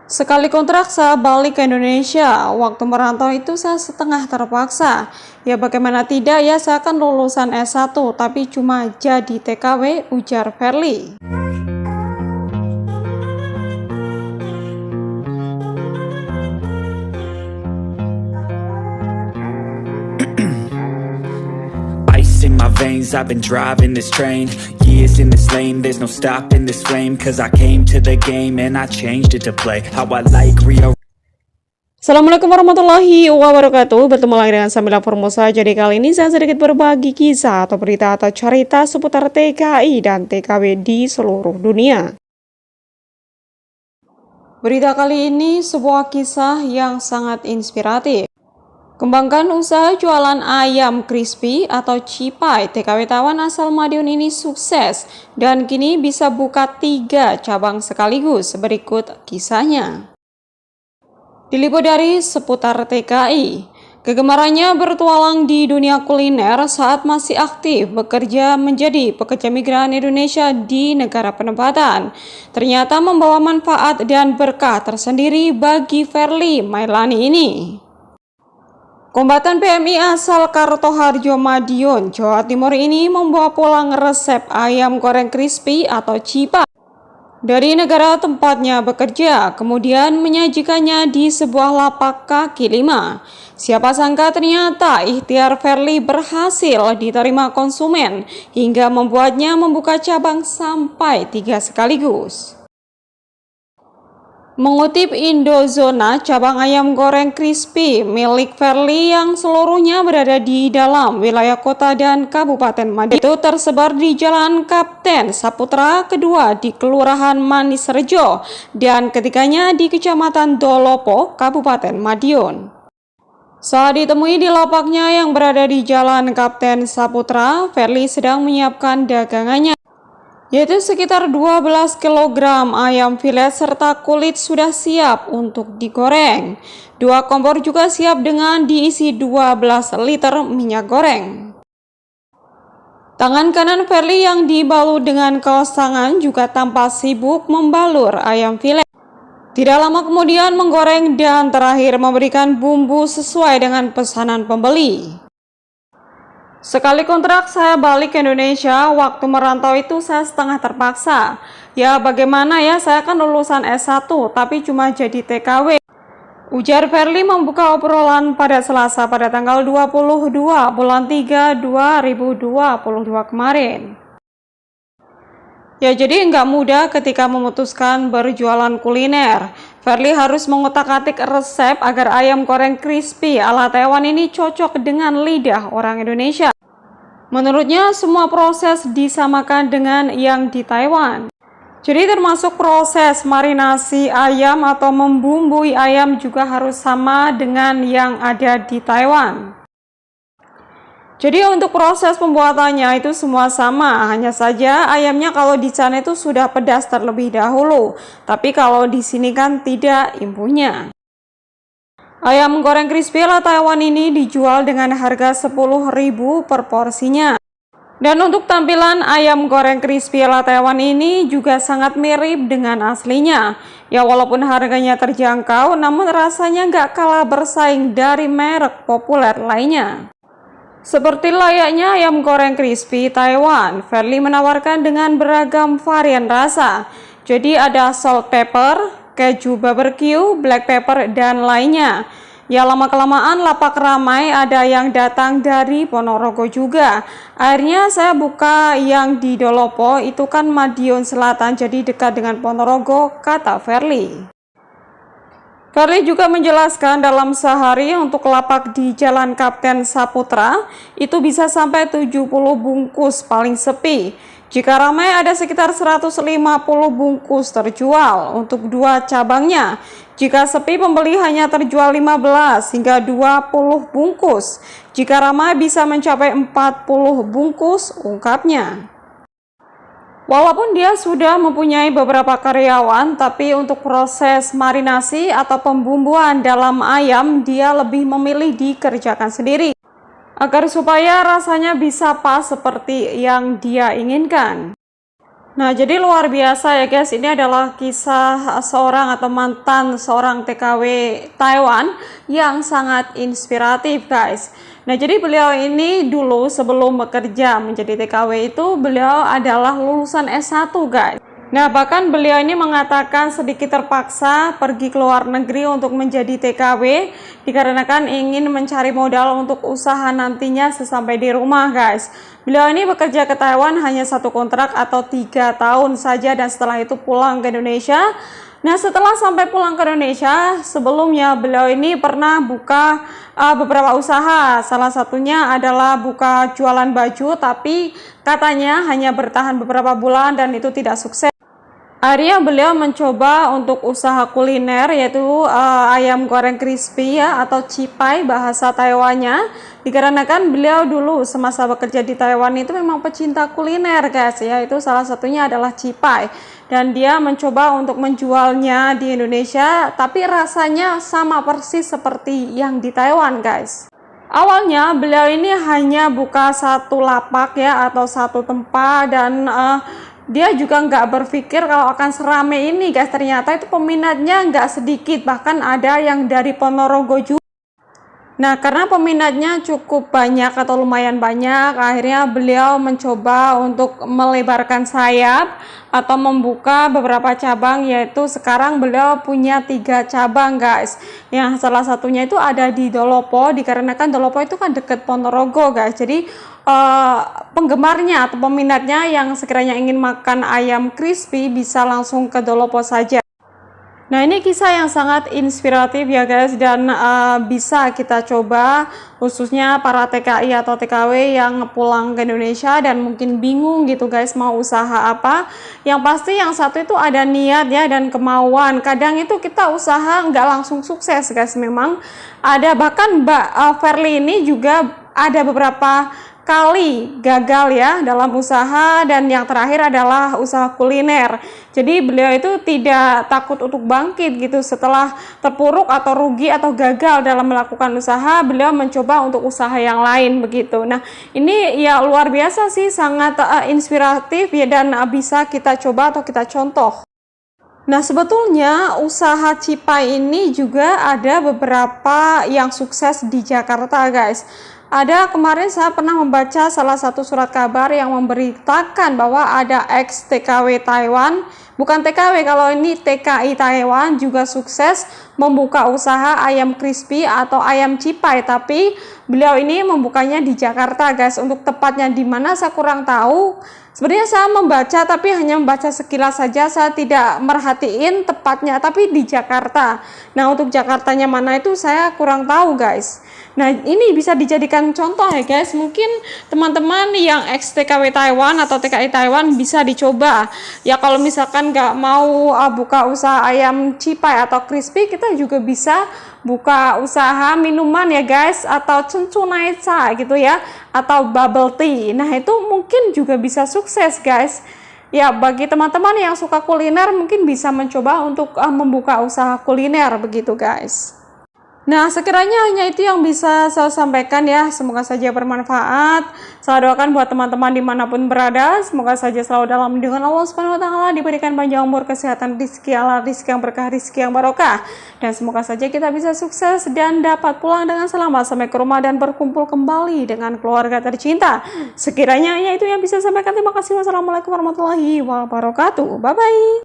Sekali kontrak saya balik ke Indonesia, waktu merantau itu saya setengah terpaksa. Ya bagaimana tidak ya, saya kan lulusan S1 tapi cuma jadi TKW, ujar Verly. Ice in my veins, I've been driving this train. Years in this lane, there's no stopping this flame. Cause I came to the game and I changed it to play how I like Rio. Assalamualaikum warahmatullahi wabarakatuh. Bertemu lagi dengan Samila Formosa. Jadi kali ini saya sedikit berbagi kisah atau berita atau cerita seputar TKI dan TKW di seluruh dunia. Berita kali ini sebuah kisah yang sangat inspiratif. Kembangkan usaha jualan ayam crispy atau cipai. TKW Taiwan asal Madiun ini sukses dan kini bisa buka 3 cabang sekaligus. Berikut kisahnya. Diliput dari seputar TKI. Kegemarannya bertualang di dunia kuliner saat masih aktif bekerja menjadi pekerja migran Indonesia di negara penempatan. Ternyata membawa manfaat dan berkah tersendiri bagi Verly Mailani ini. Kombatan PMI asal Kartoharjo Madiun, Jawa Timur ini membawa pulang resep ayam goreng crispy atau cipai dari negara tempatnya bekerja, kemudian menyajikannya di sebuah lapak kaki 5. Siapa sangka ternyata ikhtiar Verly berhasil diterima konsumen hingga membuatnya membuka cabang sampai 3 sekaligus. Mengutip Indozona, cabang ayam goreng crispy milik Verly yang seluruhnya berada di dalam wilayah kota dan Kabupaten Madiun itu tersebar di Jalan Kapten Saputra kedua di Kelurahan Manis Rejo dan ketiganya di Kecamatan Dolopo, Kabupaten Madiun. Saat ditemui di lapaknya yang berada di Jalan Kapten Saputra, Verly sedang menyiapkan dagangannya, yaitu sekitar 12 kg ayam filet serta kulit sudah siap untuk digoreng. 2 kompor juga siap dengan diisi 12 liter minyak goreng. Tangan kanan Verly yang dibalut dengan kaos tangan juga tampak sibuk membalur ayam filet. Tidak lama kemudian menggoreng dan terakhir memberikan bumbu sesuai dengan pesanan pembeli. Sekali kontrak saya balik ke Indonesia, waktu merantau itu saya setengah terpaksa. Ya bagaimana ya, saya kan lulusan S1 tapi cuma jadi TKW, ujar Verly membuka obrolan pada Selasa pada tanggal 22 bulan 3 2022 kemarin. Ya jadi nggak mudah ketika memutuskan berjualan kuliner. Verly harus mengutak-atik resep agar ayam goreng crispy ala Taiwan ini cocok dengan lidah orang Indonesia. Menurutnya semua proses disamakan dengan yang di Taiwan. Jadi termasuk proses marinasi ayam atau membumbui ayam juga harus sama dengan yang ada di Taiwan. Jadi untuk proses pembuatannya itu semua sama, hanya saja ayamnya kalau di sana itu sudah pedas terlebih dahulu, tapi kalau di sini kan tidak impunya. Ayam goreng crispy ala Taiwan ini dijual dengan harga 10.000 per porsinya. Dan untuk tampilan ayam goreng crispy ala Taiwan ini juga sangat mirip dengan aslinya. Ya walaupun harganya terjangkau, namun rasanya nggak kalah bersaing dari merek populer lainnya. Seperti layaknya ayam goreng crispy Taiwan, Verly menawarkan dengan beragam varian rasa. Jadi ada salt pepper, keju barbecue, black pepper, dan lainnya. Ya lama-kelamaan lapak ramai, ada yang datang dari Ponorogo juga. Akhirnya saya buka yang di Dolopo, itu kan Madiun Selatan, jadi dekat dengan Ponorogo, kata Verly. Verly juga menjelaskan dalam sehari untuk lapak di Jalan Kapten Saputra itu bisa sampai 70 bungkus paling sepi. Jika ramai ada sekitar 150 bungkus terjual untuk 2 cabangnya. Jika sepi pembeli hanya terjual 15 hingga 20 bungkus. Jika ramai bisa mencapai 40 bungkus, ungkapnya. Walaupun dia sudah mempunyai beberapa karyawan, tapi untuk proses marinasi atau pembumbuan dalam ayam dia lebih memilih dikerjakan sendiri, agar supaya rasanya bisa pas seperti yang dia inginkan. Nah, jadi luar biasa ya guys, ini adalah kisah seorang atau mantan seorang TKW Taiwan yang sangat inspiratif guys. Nah, jadi beliau ini dulu sebelum bekerja menjadi TKW itu beliau adalah lulusan S1 guys. Nah, bahkan beliau ini mengatakan sedikit terpaksa pergi ke luar negeri untuk menjadi TKW dikarenakan ingin mencari modal untuk usaha nantinya sesampai di rumah guys. Beliau ini bekerja ke Taiwan hanya 1 kontrak atau 3 tahun saja dan setelah itu pulang ke Indonesia. Nah, setelah sampai pulang ke Indonesia, sebelumnya beliau ini pernah buka beberapa usaha. Salah satunya adalah buka jualan baju, tapi katanya hanya bertahan beberapa bulan dan itu tidak sukses. Akhirnya beliau mencoba untuk usaha kuliner yaitu ayam goreng crispy ya atau cipai bahasa Taiwannya, dikarenakan beliau dulu semasa bekerja di Taiwan itu memang pecinta kuliner guys ya, itu salah satunya adalah cipai dan dia mencoba untuk menjualnya di Indonesia tapi rasanya sama persis seperti yang di Taiwan guys. Awalnya beliau ini hanya buka 1 lapak ya atau 1 tempat dan dia juga nggak berpikir kalau akan serame ini guys, ternyata itu peminatnya nggak sedikit, bahkan ada yang dari Ponorogo juga. Nah, karena peminatnya cukup banyak atau lumayan banyak, akhirnya beliau mencoba untuk melebarkan sayap atau membuka beberapa cabang, yaitu sekarang beliau punya 3 cabang guys. Yang salah satunya itu ada di Dolopo, dikarenakan Dolopo itu kan deket Ponorogo guys. Jadi penggemarnya atau peminatnya yang sekiranya ingin makan ayam crispy bisa langsung ke Dolopo saja. Nah, ini kisah yang sangat inspiratif ya guys, dan bisa kita coba khususnya para TKI atau TKW yang pulang ke Indonesia dan mungkin bingung gitu guys mau usaha apa. Yang pasti yang satu itu ada niat ya dan kemauan. Kadang itu kita usaha nggak langsung sukses guys, memang ada, bahkan Mbak Verly ini juga ada beberapa kali gagal ya dalam usaha, dan yang terakhir adalah usaha kuliner. Jadi beliau itu tidak takut untuk bangkit gitu setelah terpuruk atau rugi atau gagal dalam melakukan usaha, beliau mencoba untuk usaha yang lain begitu. Nah, ini ya luar biasa sih, sangat inspiratif ya, dan bisa kita coba atau kita contoh. Nah, sebetulnya usaha cipai ini juga ada beberapa yang sukses di Jakarta guys. Ada kemarin saya pernah membaca salah satu surat kabar yang memberitakan bahwa ada ex TKW Taiwan, bukan TKW kalau ini TKI Taiwan, juga sukses membuka usaha ayam crispy atau ayam cipai, tapi beliau ini membukanya di Jakarta guys. Untuk tepatnya di mana saya kurang tahu. Sebenarnya saya membaca tapi hanya membaca sekilas saja, saya tidak merhatiin tepatnya, tapi di Jakarta. Nah, untuk Jakartanya mana itu saya kurang tahu guys. Nah, ini bisa dijadikan contoh ya guys. Mungkin teman-teman yang ex TKW Taiwan atau TKI Taiwan bisa dicoba. Ya kalau misalkan nggak mau buka usaha ayam cipai atau crispy, kita juga bisa buka usaha minuman ya guys, atau cencunaica gitu ya, atau bubble tea. Nah, itu mungkin juga bisa sukses guys. Ya, bagi teman-teman yang suka kuliner mungkin bisa mencoba untuk membuka usaha kuliner begitu guys. Nah, sekiranya hanya itu yang bisa saya sampaikan ya. Semoga saja bermanfaat. Saya doakan buat teman-teman dimanapun berada, semoga saja selalu dalam lindungan Allah Subhanahu wa Ta'ala, diberikan panjang umur, kesehatan, rezeki halal, rezeki yang berkah, rezeki yang barokah, dan semoga saja kita bisa sukses dan dapat pulang dengan selamat sampai ke rumah dan berkumpul kembali dengan keluarga tercinta. Sekiranya hanya itu yang bisa saya sampaikan. Terima kasih. Wassalamualaikum warahmatullahi wabarakatuh. Bye bye.